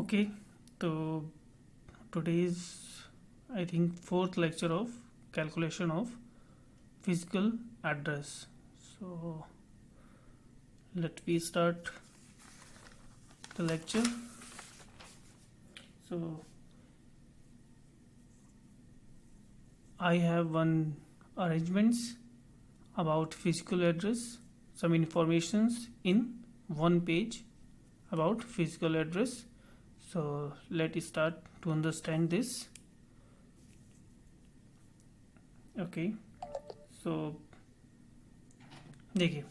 Okay, so today is I think fourth lecture of calculation of physical address. So let me start the lecture. So I have one arrangements about physical address, some informations in one page about physical address. So let's start to understand this. Okay so देखिए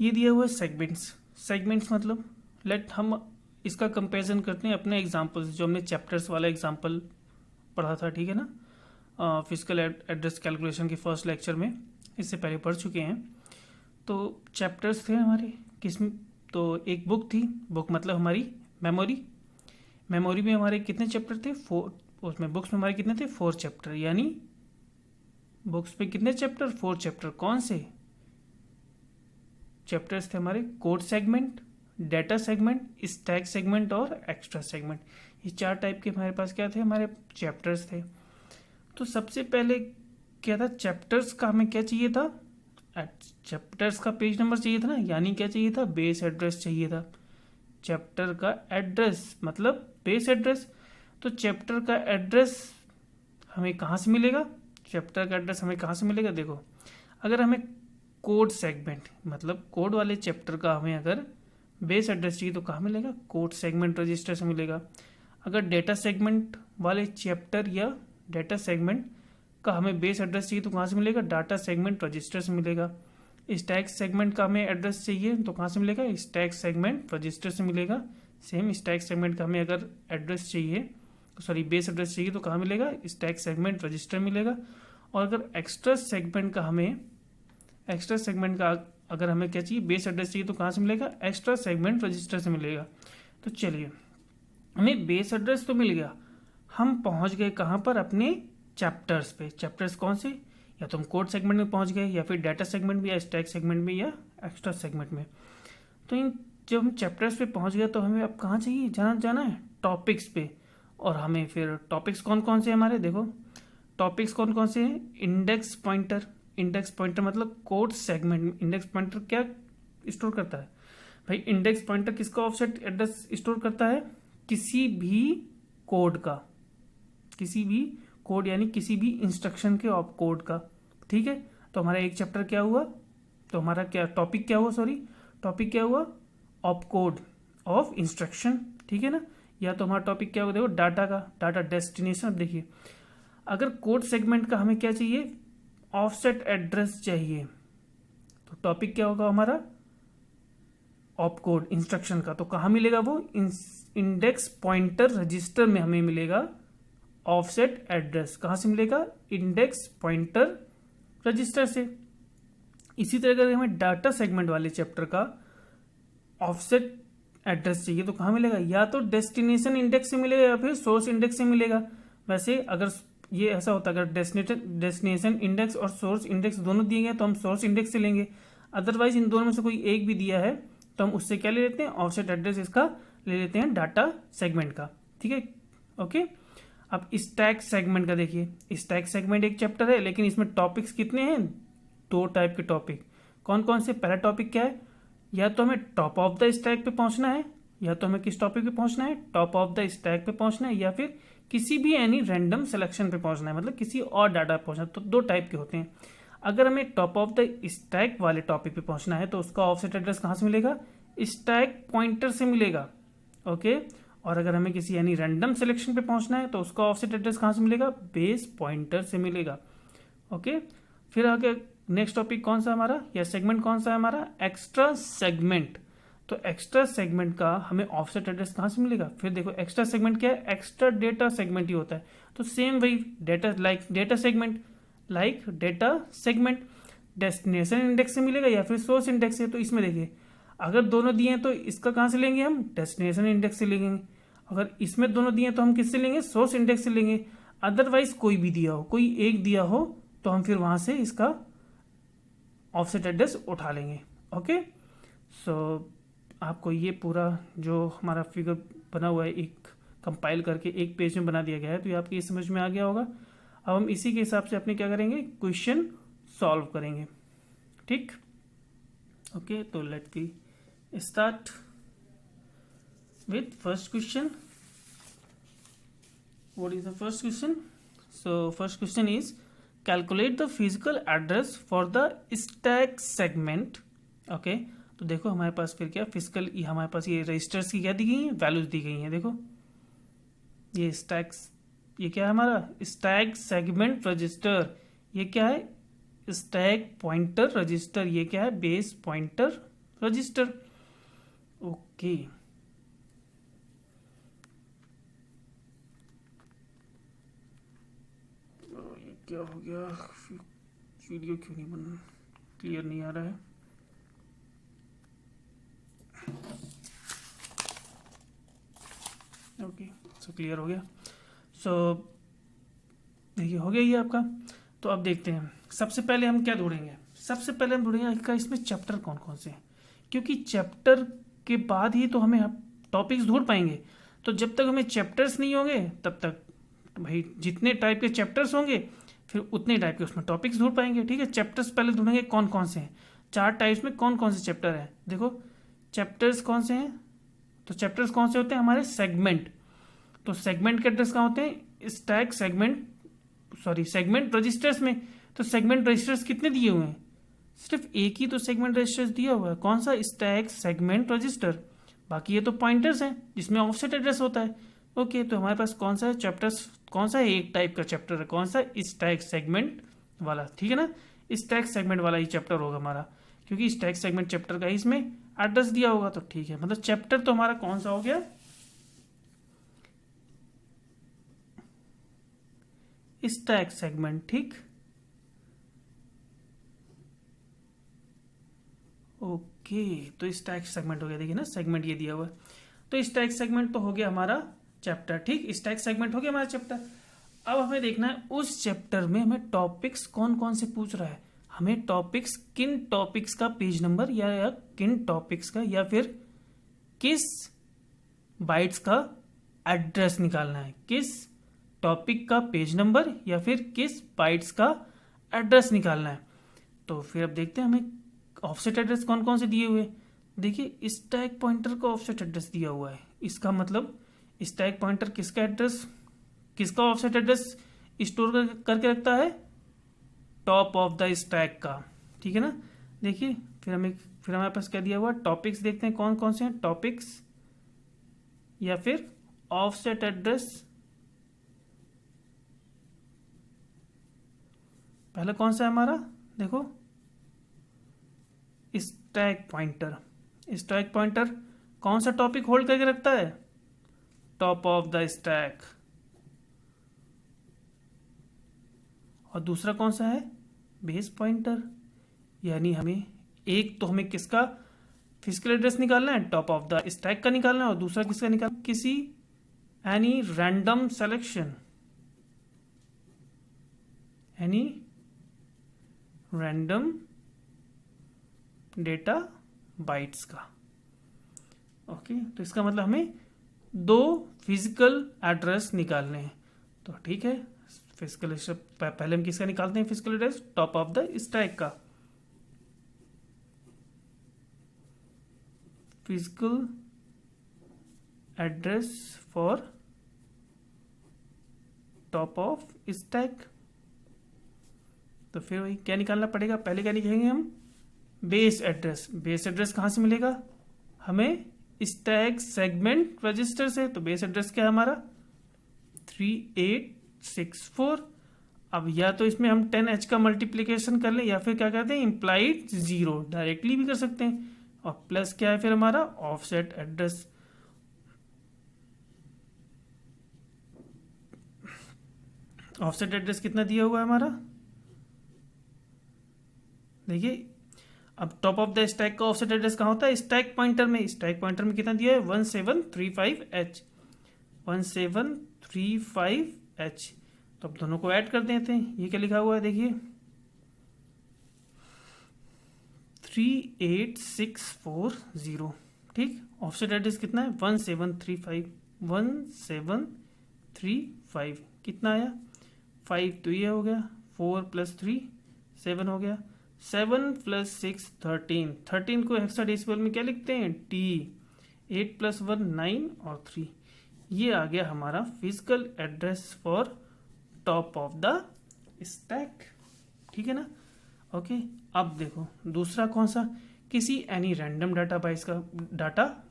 ये दिया हुआ है segments मतलब late हम इसका comparison करते हैं अपने एग्जांपल्स जो हमने चैप्टर्स वाला एग्जांपल पढ़ा था, ठीक है ना, फिजिकल एड्रेस कैलकुलेशन के फर्स्ट लेक्चर में, इससे पहले पढ़ चुके हैं। तो चैप्टर्स थे हमारे किसमें, तो एक बुक थी, बुक मतलब हमारी मेमोरी में हमारे कितने चैप्टर थे, 4। उसमें बुक्स में हमारे कितने थे, 4 चैप्टर, यानी बुक्स पे कितने चैप्टर, 4 चैप्टर। कौन से चैप्टर्स थे हमारे, code segment, data segment, stack segment और एक्स्ट्रा सेगमेंट। ये 4 टाइप के हमारे पास क्या थे, हमारे चैप्टर्स थे। तो सबसे पहले क्या था, चैप्टर्स का हमें क्या चाहिए था, चैप्टर्स का पेज नंबर चाहिए था ना, यानी क्या चाहिए था, बेस एड्रेस चाहिए था। चैप्टर का एड्रेस मतलब बेस एड्रेस। तो चैप्टर का एड्रेस हमें कहाँ से मिलेगा, देखो, अगर हमें कोड सेगमेंट मतलब कोड वाले चैप्टर का हमें अगर बेस एड्रेस चाहिए तो कहाँ मिलेगा, कोड सेगमेंट रजिस्टर से मिलेगा। अगर डेटा सेगमेंट वाले चैप्टर या डेटा सेगमेंट का हमें बेस एड्रेस चाहिए तो कहाँ से मिलेगा, डाटा सेगमेंट रजिस्टर से मिलेगा। स्टैक सेगमेंट का हमें एड्रेस चाहिए तो कहाँ से मिलेगा, स्टैक सेगमेंट रजिस्टर से मिलेगा। सेम स्टैक सेगमेंट का हमें अगर एड्रेस चाहिए, सॉरी बेस एड्रेस चाहिए तो कहाँ मिलेगा, स्टैक सेगमेंट रजिस्टर मिलेगा। और अगर एक्स्ट्रा सेगमेंट का अगर हमें क्या चाहिए, बेस एड्रेस चाहिए तो कहाँ से मिलेगा, एक्स्ट्रा सेगमेंट रजिस्टर से मिलेगा। तो चलिए, हमें बेस एड्रेस तो मिल गया, हम पहुँच गए कहाँ पर, अपने चैप्टर्स पे। चैप्टर्स कौन से, या तो हम कोड सेगमेंट में पहुँच गए, या फिर डाटा सेगमेंट में, या स्टैक सेगमेंट में, या एक्स्ट्रा सेगमेंट में। तो इन जब हम चैप्टर्स पे पहुँच गए तो हमें अब कहाँ चाहिए, जाना है टॉपिक्स पे। और हमें फिर टॉपिक्स कौन कौन से हमारे, देखो टॉपिक्स कौन कौन से हैं, इंडेक्स पॉइंटर मतलब कोड सेगमेंट। इंडेक्स पॉइंटर क्या स्टोर करता है भाई, इंडेक्स पॉइंटर किसका ऑफसेट एड्रेस स्टोर करता है, किसी भी कोड यानी किसी भी इंस्ट्रक्शन के ऑप कोड का, ठीक है। तो हमारा एक चैप्टर क्या हुआ, तो हमारा क्या टॉपिक क्या हुआ, ऑप कोड ऑफ इंस्ट्रक्शन, ठीक है ना। या तो हमारा टॉपिक क्या होगा, देखो डाटा डेस्टिनेशन। अब देखिए, अगर कोड सेगमेंट का हमें क्या चाहिए, ऑफसेट एड्रेस चाहिए, तो टॉपिक क्या होगा हमारा, ऑप कोड इंस्ट्रक्शन का। तो कहाँ मिलेगा वो, इंडेक्स पॉइंटर रजिस्टर में हमें मिलेगा ऑफसेट एड्रेस। कहाँ से मिलेगा, इंडेक्स पॉइंटर रजिस्टर से। इसी तरह अगर हमें डाटा सेगमेंट वाले चैप्टर का ऑफसेट एड्रेस चाहिए तो कहाँ मिलेगा, या तो डेस्टिनेशन इंडेक्स से मिलेगा या फिर सोर्स इंडेक्स से मिलेगा। वैसे अगर ये ऐसा होता है, अगर डेस्टिनेशन इंडेक्स और सोर्स इंडेक्स दोनों दिए गए तो हम सोर्स इंडेक्स से लेंगे। अदरवाइज इन दोनों में से कोई एक भी दिया है तो हम उससे क्या ले लेते हैं, ऑफसेट एड्रेस इसका ले लेते हैं, डाटा सेगमेंट का, ठीक है। ओके, अब स्टैक सेगमेंट का देखिए, स्टैक सेगमेंट एक चैप्टर है, लेकिन इसमें टॉपिक्स कितने हैं, 2 टाइप के टॉपिक। कौन कौन से, पहला टॉपिक क्या है, या तो हमें टॉप ऑफ द स्टैक पे पहुंचना है, या तो हमें किस टॉपिक पे पहुंचना है, टॉप ऑफ द स्टैक पे पहुंचना है, या फिर किसी भी एनी रैंडम सिलेक्शन पे पहुंचना है, मतलब किसी और डाटा पे पहुंचना है। तो 2 टाइप के होते हैं। अगर हमें टॉप ऑफ द स्टैक वाले टॉपिक पे पहुंचना है तो उसका ऑफसेट एड्रेस कहाँ से मिलेगा, स्टैक पॉइंटर से मिलेगा, ओके। और अगर हमें किसी यानी रैंडम सिलेक्शन पे पहुंचना है तो उसका ऑफसेट एड्रेस कहाँ से मिलेगा, बेस पॉइंटर से मिलेगा, ओके। फिर आगे नेक्स्ट टॉपिक कौन सा हमारा, या सेगमेंट कौन सा है हमारा, एक्स्ट्रा सेगमेंट। तो एक्स्ट्रा सेगमेंट का हमें ऑफसेट एड्रेस कहाँ से मिलेगा, फिर देखो एक्स्ट्रा सेगमेंट क्या है, एक्स्ट्रा डेटा सेगमेंट ही होता है। तो सेम वही डेटा सेगमेंट डेस्टिनेशन इंडेक्स से मिलेगा या फिर सोर्स इंडेक्स से। तो इसमें देखिए, अगर दोनों दिए हैं तो इसका कहाँ से लेंगे, हम डेस्टिनेशन इंडेक्स से लेंगे। अगर इसमें दोनों दिए तो हम किससे लेंगे, सोर्स इंडेक्स से लेंगे। अदरवाइज कोई भी दिया हो, कोई एक दिया हो तो हम फिर वहां से इसका ऑफसेट एड्रेस उठा लेंगे, ओके। सो आपको ये पूरा जो हमारा फिगर बना हुआ है, एक कंपाइल करके एक पेज में बना दिया गया है, तो ये आपके ये समझ में आ गया होगा। अब हम इसी के हिसाब से अपने क्या करेंगे, क्वेश्चन सॉल्व करेंगे। ठीक, ओके, तो let we start with first question. What is the first question? So first question is calculate the physical address for the stack segment. Okay, तो देखो हमारे पास फिर क्या फिजिकल, हमारे पास ये रजिस्टर्स की क्या दी गई है, वैल्यूज दी गई हैं। देखो ये स्टैक्स, ये क्या है हमारा स्टैक सेगमेंट रजिस्टर, ये क्या है स्टैक पॉइंटर रजिस्टर, ये क्या है बेस पॉइंटर रजिस्टर। ओके, क्या हो गया, वीडियो क्यों नहीं बन, क्लियर नहीं आ रहा है। ओके, सो क्लियर हो गया। सो देखिए हो गया ये आपका। तो अब देखते हैं, सबसे पहले हम क्या ढूंढेंगे, सबसे पहले हम ढूंढेंगे इसका इसमें चैप्टर कौन कौन से हैं, क्योंकि चैप्टर के बाद ही तो हमें टॉपिक्स ढूंढ पाएंगे। तो जब तक हमें चैप्टर्स नहीं होंगे तब तक भाई जितने टाइप के चैप्टर्स होंगे फिर उतने टाइप के उसमें टॉपिक्स ढूंढ पाएंगे। ठीक है, चैप्टर्स पहले ढूंढेंगे कौन कौन से हैं, 4 टाइप्स में कौन कौन से चैप्टर हैं। देखो चैप्टर्स कौन से हैं, तो चैप्टर्स कौन से होते हैं हमारे सेगमेंट। तो सेगमेंट के एड्रेस कहाँ होते हैं, stack segment, sorry segment registers में। तो सेगमेंट रजिस्टर्स कितने दिए हुए हैं, सिर्फ एक ही तो सेगमेंट रजिस्टर्स दिया हुआ है, कौन सा, स्टैक सेगमेंट रजिस्टर। बाकी ये तो पॉइंटर्स हैं जिसमें ऑफसेट एड्रेस होता है। ओके, तो हमारे पास कौन सा है चैप्टर्स, कौन सा है एक टाइप का चैप्टर है, कौन सा स्टैक सेगमेंट वाला। ठीक है ना, स्टैक सेगमेंट वाला ही चैप्टर होगा हमारा, क्योंकि स्टैक सेगमेंट चैप्टर का ही इसमें एड्रेस दिया होगा। तो ठीक है, मतलब चैप्टर तो हमारा कौन सा हो गया, स्टैक सेगमेंट। ठीक, ओके, तो स्टैक सेगमेंट हो गया, देखिए ना सेगमेंट ये दिया हुआ है, तो स्टैक सेगमेंट तो हो गया हमारा चैप्टर। ठीक, स्टैक सेगमेंट हो गया हमारा चैप्टर। अब हमें देखना है उस चैप्टर में हमें टॉपिक्स कौन कौन से पूछ रहा है, हमें टॉपिक्स किन टॉपिक्स का पेज नंबर या किन टॉपिक्स का या फिर किस बाइट्स का एड्रेस निकालना है, किस टॉपिक का पेज नंबर या फिर किस बाइट्स का एड्रेस निकालना है। तो फिर अब देखते हैं हमें ऑफसेट एड्रेस कौन कौन से दिए हुए। देखिए स्टैक पॉइंटर का ऑफसेट एड्रेस दिया हुआ है, इसका मतलब स्टैक पॉइंटर किसका एड्रेस, किसका ऑफसेट एड्रेस स्टोर करके रखता है, टॉप ऑफ द स्टैक का। ठीक है ना, देखिए फिर हमारे पास क्या दिया हुआ, टॉपिक्स देखते हैं कौन कौन से हैं, टॉपिक्स या फिर ऑफसेट एड्रेस। पहला कौन सा है हमारा, देखो स्टैक पॉइंटर। स्टैक पॉइंटर कौन सा टॉपिक होल्ड करके रखता है, टॉप ऑफ द स्टैक। और दूसरा कौन सा है, बेस पॉइंटर। यानी हमें एक तो हमें किसका फिजिकल एड्रेस निकालना है, टॉप ऑफ द स्टैक का निकालना है, और दूसरा किसका निकालना, किसी any random selection, any random data bytes का। ओके, तो इसका मतलब हमें 2 फिजिकल एड्रेस निकालने हैं। तो ठीक है, फिजिकल पहले हम किसका निकालते हैं physical address, top of the stack का। Physical address for top of stack. तो फिर वही क्या निकालना पड़ेगा, पहले क्या लिखेंगे हम, बेस एड्रेस। बेस एड्रेस कहाँ से मिलेगा हमें, स्टैक सेगमेंट रजिस्टर से। तो बेस एड्रेस क्या है हमारा 3864। अब या तो इसमें हम 10H का मल्टीप्लिकेशन कर लें या फिर क्या करते हैं इम्प्लाइड 0 डायरेक्टली भी कर सकते हैं। और प्लस क्या है फिर हमारा ऑफसेट एड्रेस। ऑफसेट एड्रेस कितना दिया हुआ है हमारा, देखिए अब टॉप ऑफ द स्टैक का ऑफसेट एड्रेस कहाँ होता है, स्टैक पॉइंटर में। स्टैक पॉइंटर में कितना दिया है 1735H, 1735H। तो अब दोनों को ऐड कर देते हैं, ये क्या लिखा हुआ है देखिए 38640। ठीक, ऑफसेट एड्रेस कितना है 1735 कितना आया 5, तो ये हो गया 4 + 3 7 हो गया 7 + 6 13 को हेक्साडेसिमल में क्या लिखते हैं टी 8 + 1 9 और 3 ये आ गया हमारा physical address for top of the stack. ठीक है ना। ओके अब देखो दूसरा कौन सा किसी एनी रैंडम डाटा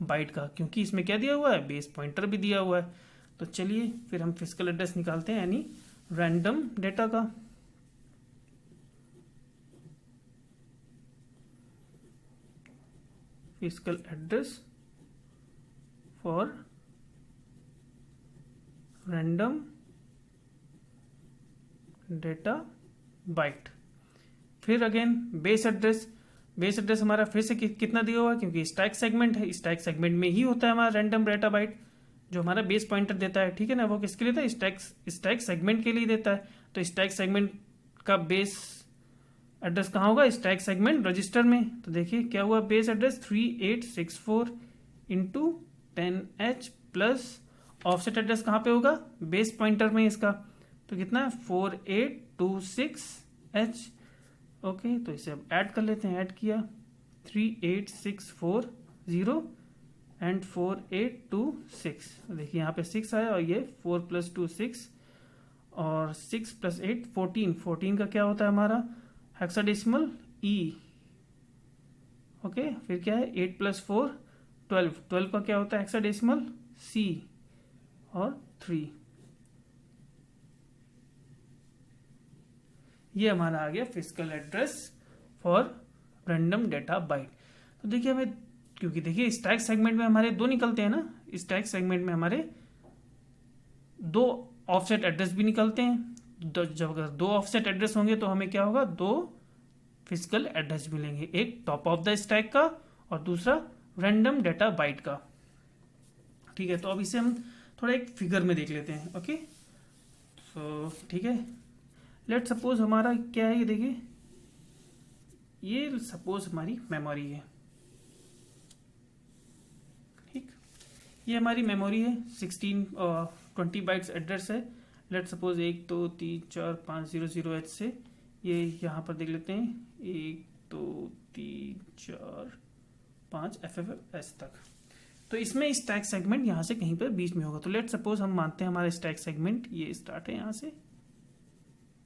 बाइट का क्योंकि इसमें क्या दिया हुआ है बेस पॉइंटर भी दिया हुआ है। तो चलिए फिर हम फिजिकल एड्रेस निकालते हैं एनी रैंडम डेटा का। Physical address for random data bite. फिर अगेन बेस एड्रेस हमारा फिर से कितना दिया हुआ है क्योंकि स्टैक सेगमेंट है, स्टैक सेगमेंट में ही होता है हमारा रैंडम डेटा बाइट जो हमारा बेस पॉइंटर देता है। ठीक है ना। वो किसके लिए देता है स्टैक सेगमेंट के लिए देता है। तो स्टैक सेगमेंट का बेस एड्रेस कहाँ होगा स्टैक सेगमेंट रजिस्टर में। तो देखिए क्या हुआ base address 3864 × 10H plus offset address कहाँ पे होगा बेस पॉइंटर में इसका। तो कितना है 4826H। ओके तो इसे अब ऐड कर लेते हैं। ऐड किया 38640 एंड 4826 देखिए यहाँ पे 6 आया और ये 4 + 2 6 और 6 + 8 14 का क्या होता है हमारा हेक्साडेसिमल ई। ओके फिर क्या है 8 + 4 12 का क्या होता है हेक्साडेसिमल सी और 3। ये हमारा आ गया physical address for random data bite. तो देखिए हमें क्योंकि देखिए स्टैक सेगमेंट में हमारे दो निकलते हैं ना स्टैक सेगमेंट में हमारे 2 ऑफसेट एड्रेस भी निकलते हैं। जब अगर 2 ऑफसेट एड्रेस होंगे तो हमें क्या होगा 2 फिजिकल एड्रेस मिलेंगे एक टॉप ऑफ द स्टैक का और दूसरा रैंडम डेटा बाइट का। ठीक है तो अब इसे हम थोड़ा एक फिगर में देख लेते हैं। ओके सो ठीक है लेट सपोज हमारा क्या है ये देखिए ये सपोज हमारी मेमोरी है। ठीक ये हमारी मेमोरी है 20 बाइट्स एड्रेस है। लेट सपोज 1 2 3 4 5 00H से ये यहाँ पर देख लेते हैं 1 2 3 4 5 FFS तक। तो इसमें स्टैक सेगमेंट यहाँ से कहीं पर बीच में होगा। तो लेट सपोज हम मानते हैं हमारा स्टैक सेगमेंट ये स्टार्ट है यहाँ से।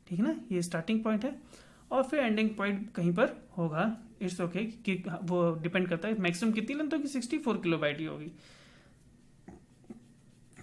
ठीक है ना ये स्टार्टिंग पॉइंट है और फिर एंडिंग पॉइंट कहीं पर होगा। इट्स ओके कि वो डिपेंड करता है मैक्सिमम कितनी लेंथ होगी 64 किलोबाइट ही होगी।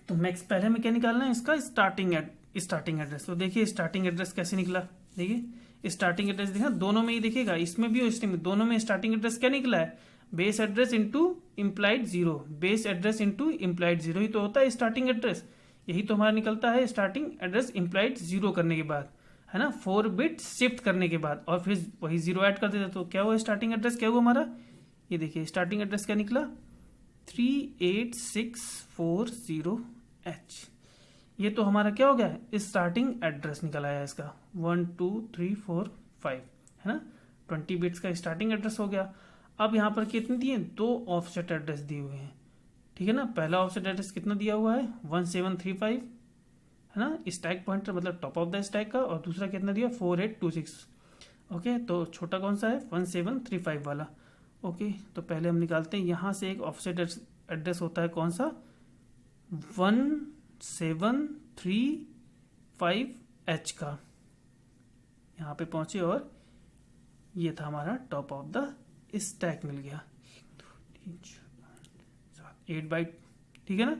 तो मैक्स पहले हमें क्या निकालना है इसका स्टार्टिंग एड्रेस। तो देखिए स्टार्टिंग एड्रेस कैसे निकला देखिए स्टार्टिंग एड्रेस देखा दोनों में ही दिखेगा इसमें भी और इसमें दोनों में स्टार्टिंग एड्रेस क्या निकला है base address into implied 0 base address into implied 0 ही तो होता है स्टार्टिंग एड्रेस। यही तो हमारा निकलता है स्टार्टिंग एड्रेस इम्प्लाइड 0 करने के बाद है ना 4 बिट शिफ्ट करने के बाद और फिर वही 0 ऐड कर देते तो क्या हुआ स्टार्टिंग एड्रेस क्या हुआ हमारा ये देखिए स्टार्टिंग एड्रेस क्या निकला 38640H। ये तो हमारा क्या हो गया स्टार्टिंग एड्रेस निकल आया इसका 1 2 3 4 5 है ना 20 बिट्स का स्टार्टिंग एड्रेस हो गया। अब यहाँ पर कितने दिए 2 ऑफसेट एड्रेस दिए हुए हैं। ठीक है ना पहला ऑफसेट एड्रेस कितना दिया हुआ है 1735 है ना स्टैक पॉइंटर मतलब टॉप ऑफ द स्टैक का और दूसरा कितना दिया 4826। ओके तो छोटा कौन सा है 1735 वाला। ओके तो पहले हम निकालते हैं यहाँ से एक ऑफसेट एड्रेस होता है कौन सा 1735H का यहाँ पे पहुंचे और ये था हमारा टॉप ऑफ द स्टैक मिल गया 8 बाइट। ठीक है ना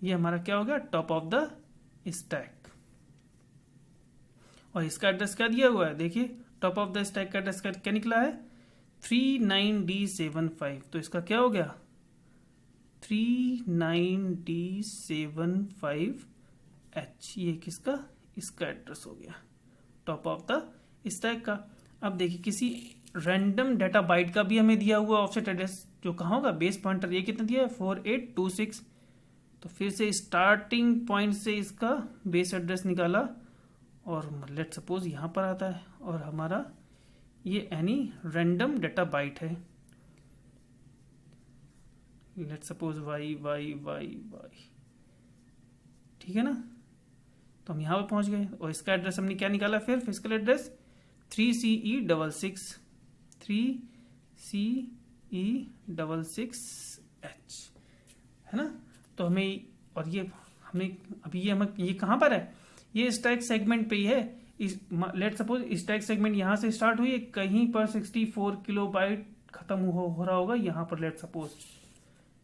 ये हमारा क्या हो गया टॉप ऑफ द स्टैक और इसका एड्रेस क्या दिया हुआ है देखिए टॉप ऑफ द स्टैक का एड्रेस क्या निकला है 39D75। तो इसका क्या हो गया 39D75H ये किसका इसका एड्रेस हो गया टॉप ऑफ द स्टैक का। अब देखिए किसी रैंडम डेटा बाइट का भी हमें दिया हुआ ऑफसेट एड्रेस जो कहाँ होगा बेस पॉइंटर ये कितना दिया है 4826। तो फिर से स्टार्टिंग पॉइंट से इसका बेस एड्रेस निकाला और लेट सपोज यहाँ पर आता है और हमारा ये एनी रैंडम डेटा बाइट है let's suppose Y Y Y Y, ठीक है ना। तो हम यहाँ पर पहुँच गए और इसका एड्रेस हमने क्या निकाला फिर, फिजिकल एड्रेस 3CE66 3CE66H, है ना। तो हमें, और ये हमें अभी ये कहाँ पर है, ये स्टैक सेगमेंट पे ही है। लेट सपोज स्टैक सेगमेंट यहाँ से स्टार्ट हुई है, कहीं पर 64 किलोबाइट खत्म हो रहा होगा यहाँ पर, लेट सपोज,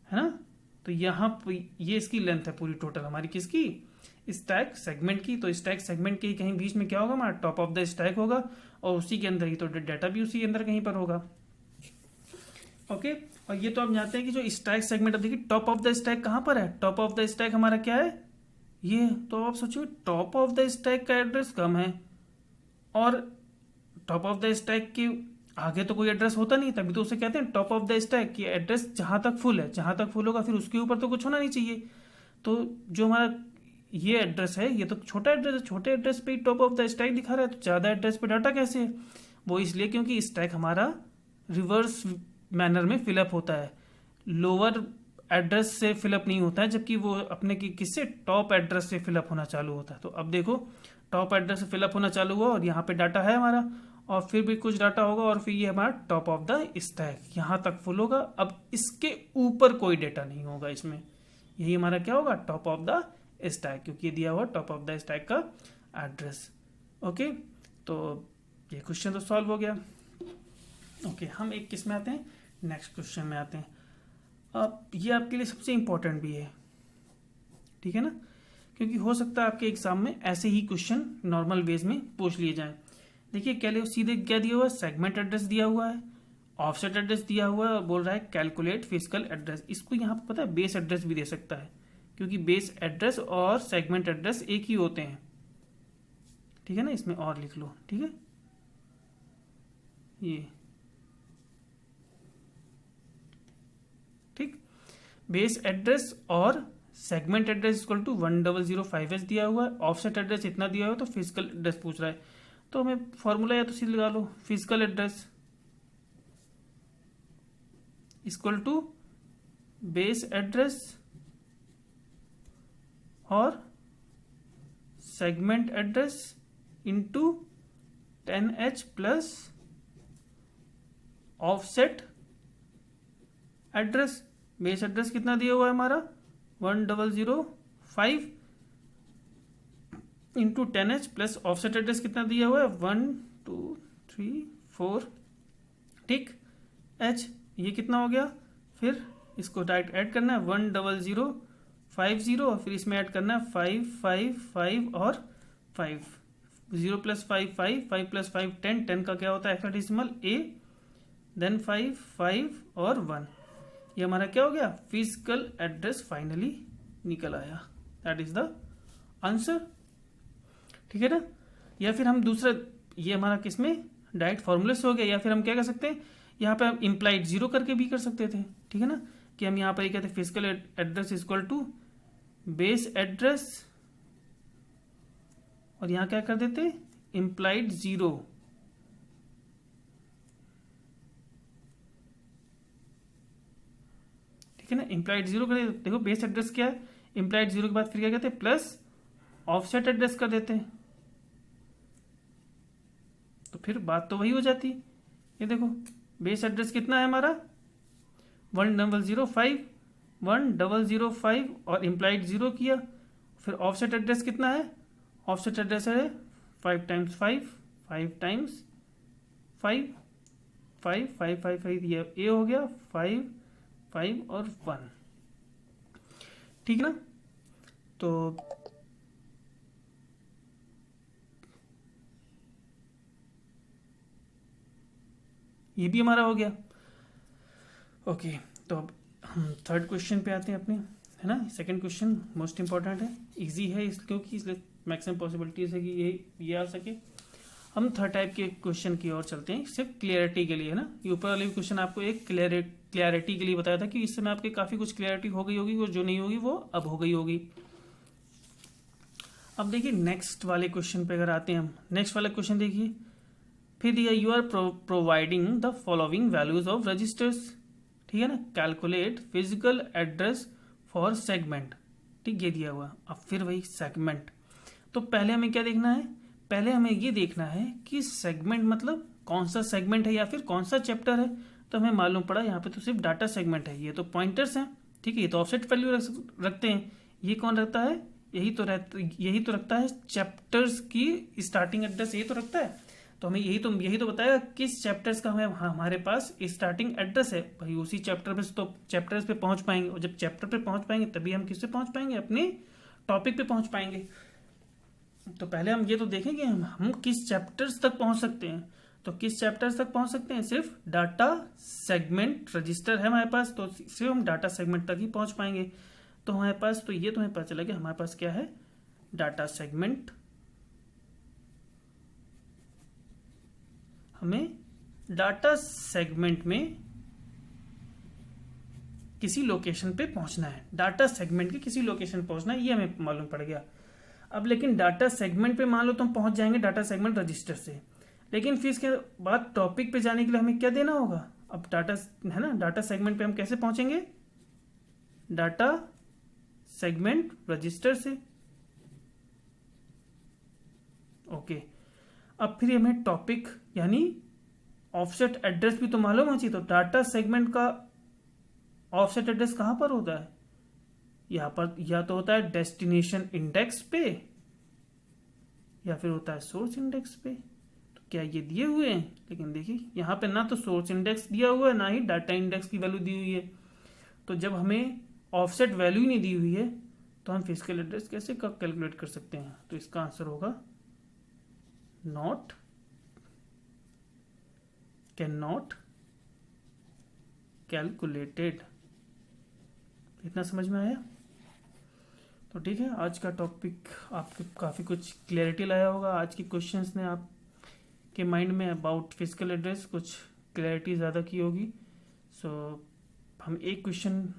है ना। तो यहाँ पर ये इसकी लेंथ है पूरी टोटल हमारी, किसकी, स्टैक सेगमेंट की। तो स्टैक सेगमेंट के कहीं बीच में क्या होगा हमारा, टॉप ऑफ द स्टैक होगा, और उसी के अंदर ही तो डाटा भी उसी के अंदर कहीं पर होगा। ओके, और ये तो आप जानते हैं कि जो स्टैक सेगमेंट, अब देखिए टॉप ऑफ द स्टैक कहाँ पर है, टॉप ऑफ द स्टैक हमारा क्या है, ये। तो आप सोचिए टॉप ऑफ द स्टैक का एड्रेस कम है, और टॉप ऑफ द स्टैक के आगे तो कोई एड्रेस होता नहीं, तभी तो उसे कहते हैं टॉप ऑफ द स्टैक की एड्रेस जहां तक फुल है, जहां तक फुल होगा फिर उसके ऊपर तो कुछ होना नहीं चाहिए। तो जो हमारा ये एड्रेस है, ये तो छोटा एड्रेस है, छोटे एड्रेस पे ही टॉप ऑफ द स्टैक दिखा रहा है, तो ज़्यादा एड्रेस पे डाटा कैसे है, वो इसलिए क्योंकि स्टैक हमारा रिवर्स मैनर में फिलअप होता है, लोअर एड्रेस से फिलअप नहीं होता है, जबकि वो अपने की किससे, टॉप एड्रेस से फिलअप होना चालू होता है। तो अब देखो टॉप एड्रेस से फिलअप होना चालू हुआ और यहाँ पे डाटा है हमारा, और फिर भी कुछ डाटा होगा, और फिर ये हमारा टॉप ऑफ द स्टैक यहाँ तक फुल होगा। अब इसके ऊपर कोई डाटा नहीं होगा इसमें, यही हमारा क्या होगा, टॉप ऑफ द स्टैक, क्योंकि दिया हुआ टॉप ऑफ द स्टैक का एड्रेस। ओके, तो ये क्वेश्चन तो सॉल्व हो गया। ओके, हम एक किस में आते हैं, नेक्स्ट क्वेश्चन में आते हैं। अब ये आपके लिए सबसे इंपॉर्टेंट भी है, ठीक है ना, क्योंकि हो सकता है आपके एग्जाम में ऐसे ही क्वेश्चन नॉर्मल वेज में पूछ लिए जाएं। देखिए क्या सीधे क्या दिया हुआ है, सेगमेंट एड्रेस दिया हुआ है, ऑफसेट एड्रेस दिया हुआ है, और बोल रहा है कैलकुलेट फिजिकल एड्रेस। इसको यहाँ पर पता है बेस एड्रेस भी दे सकता है, क्योंकि बेस एड्रेस और सेगमेंट एड्रेस एक ही होते हैं, ठीक है ना। इसमें और लिख लो, ठीक है, ये ठीक, बेस एड्रेस और segment address equal to 1005H दिया हुआ है, ऑफसेट एड्रेस इतना दिया हुआ है, तो फिजिकल एड्रेस पूछ रहा है। तो हमें फॉर्मूला या तो सीधे लगा लो, physical address equal to base address और segment address into 10H plus offset address. Base address कितना दिया हुआ है हमारा 1005 into 10H plus offset address कितना दिया हुआ है 1 2 3 4, ठीक, H, ये कितना हो गया, फिर इसको डायरेक्ट ऐड करना है 10050, और फिर इसमें ऐड करना है 555 और 5, 0 प्लस 5 5, 5 प्लस 5 10, 10 का क्या होता है हेक्साडेसिमल A, देन 5 5 और 1, ये हमारा क्या हो गया, फिजिकल एड्रेस फाइनली निकल आया। दैट इज द आंसर, ठीक है ना। या फिर हम दूसरा, ये हमारा किसमें डायरेक्ट फॉर्मूले से हो गया, या फिर हम क्या कर सकते हैं, यहाँ पे हम इम्प्लाइड जीरो करके भी कर सकते थे, ठीक है ना, कि हम यहाँ पर कहते हैं physical address equal to base address, और यहाँ क्या कर देते इम्प्लाइड जीरो, ठीक है ना, इम्प्लाइड जीरो कर देते। देखो बेस एड्रेस क्या है, इम्प्लाइड जीरो के बाद फिर क्या कहते हैं प्लस ऑफसेट एड्रेस कर देते हैं, तो फिर बात तो वही हो जाती। ये देखो बेस एड्रेस कितना है हमारा 1005 और इम्प्लाइड जीरो किया, फिर ऑफसेट एड्रेस कितना है, ऑफसेट एड्रेस है 5 टाइम्स 5 5 टाइम्स 5 5 5 5 5, ये ए हो गया 5 5 और 1, ठीक ना। तो ये भी हमारा हो गया। ओके, तो अब हम थर्ड क्वेश्चन पे आते हैं अपने, है ना। सेकंड क्वेश्चन मोस्ट इंपॉर्टेंट है, इजी है क्योंकि इसलिए मैक्सिमम पॉसिबिलिटीज है कि ये आ सके। हम थर्ड टाइप के क्वेश्चन की ओर चलते हैं, सिर्फ क्लियरिटी के लिए, है ना। ये ऊपर वाले क्वेश्चन आपको एक क्लियरिटी के लिए बताया था कि इस समय आपके काफ़ी कुछ क्लियरिटी हो गई होगी, और जो नहीं होगी वो अब हो गई होगी। अब देखिए नेक्स्ट वाले क्वेश्चन पे अगर आते हैं हम, नेक्स्ट वाला क्वेश्चन देखिए, फिर दिया you are providing the following values of registers, ठीक है ना, calculate physical address for segment, ठीक, ये दिया हुआ। अब फिर वही सेगमेंट, तो पहले हमें क्या देखना है, पहले हमें ये देखना है कि सेगमेंट मतलब कौन सा सेगमेंट है या फिर कौन सा चैप्टर है। तो हमें मालूम पड़ा यहाँ पे तो सिर्फ डाटा सेगमेंट है, ये तो पॉइंटर्स हैं, ठीक है, ये तो ऑफसेट वैल्यू रखते हैं। ये कौन रखता है, यही तो रखता है चैप्टर्स की स्टार्टिंग एड्रेस, यही तो रखता है। तो हमें यही तो बताएगा किस चैप्टर्स का हमारे पास स्टार्टिंग एड्रेस है, भाई उसी चैप्टर्स पे पहुंच पाएंगे, और जब चैप्टर पे पहुंच पाएंगे तभी हम किससे पहुंच पाएंगे, अपने टॉपिक पे पहुंच पाएंगे। तो पहले हम ये तो देखेंगे हम किस चैप्टर्स तक पहुंच सकते हैं। तो किस चैप्टर्स तक पहुंच सकते हैं, सिर्फ डाटा सेगमेंट रजिस्टर है हमारे पास, तो सिर्फ हम डाटा सेगमेंट तक ही पहुंच पाएंगे। तो हमारे पास तो ये तुम्हें पता चला कि हमारे पास क्या है, डाटा सेगमेंट। हमें डाटा सेगमेंट में किसी लोकेशन पे पहुंचना है, डाटा सेगमेंट के किसी लोकेशन पहुंचना है, ये हमें मालूम पड़ गया। अब लेकिन डाटा सेगमेंट पे मान लो तुम पहुंच जाएंगे डाटा सेगमेंट रजिस्टर से, लेकिन फिर इसके बाद टॉपिक पे जाने के लिए हमें क्या देना होगा, अब डाटा है ना, डाटा सेगमेंट पे हम कैसे पहुंचेंगे, डाटा सेगमेंट रजिस्टर से। ओके, अब फिर हमें टॉपिक यानी ऑफसेट एड्रेस भी तो मालूम होना चाहिए। तो डाटा सेगमेंट का ऑफसेट एड्रेस कहां पर होता है, यहां पर, या तो होता है डेस्टिनेशन इंडेक्स पे या फिर होता है सोर्स इंडेक्स पे। तो क्या ये दिए हुए हैं, लेकिन देखिए यहां पे ना तो सोर्स इंडेक्स दिया हुआ है ना ही डाटा इंडेक्स की वैल्यू दी हुई है। तो जब हमें ऑफसेट वैल्यू ही नहीं दी हुई है तो हम फिजिकल एड्रेस कैसे कैलकुलेट कर सकते हैं। तो इसका आंसर होगा कैन नॉट कैलकुलेटेड। इतना समझ में आया। तो ठीक है, आज का टॉपिक आपके काफ़ी कुछ क्लैरिटी लाया होगा। आज के क्वेश्चंस ने आपके माइंड में अबाउट फिजिकल एड्रेस कुछ क्लैरिटी ज़्यादा की होगी। सो हम एक क्वेश्चन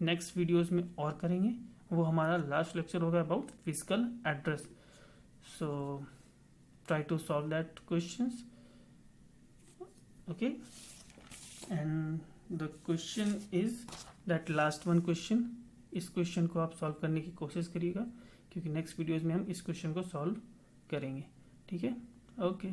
नेक्स्ट वीडियोस में और करेंगे, वो हमारा लास्ट लेक्चर होगा about physical address. So try to solve that questions, okay. And the question is that last one question, इस क्वेश्चन को आप सॉल्व करने की कोशिश करिएगा, क्योंकि नेक्स्ट वीडियोस में हम इस क्वेश्चन को सॉल्व करेंगे, ठीक है, ओके।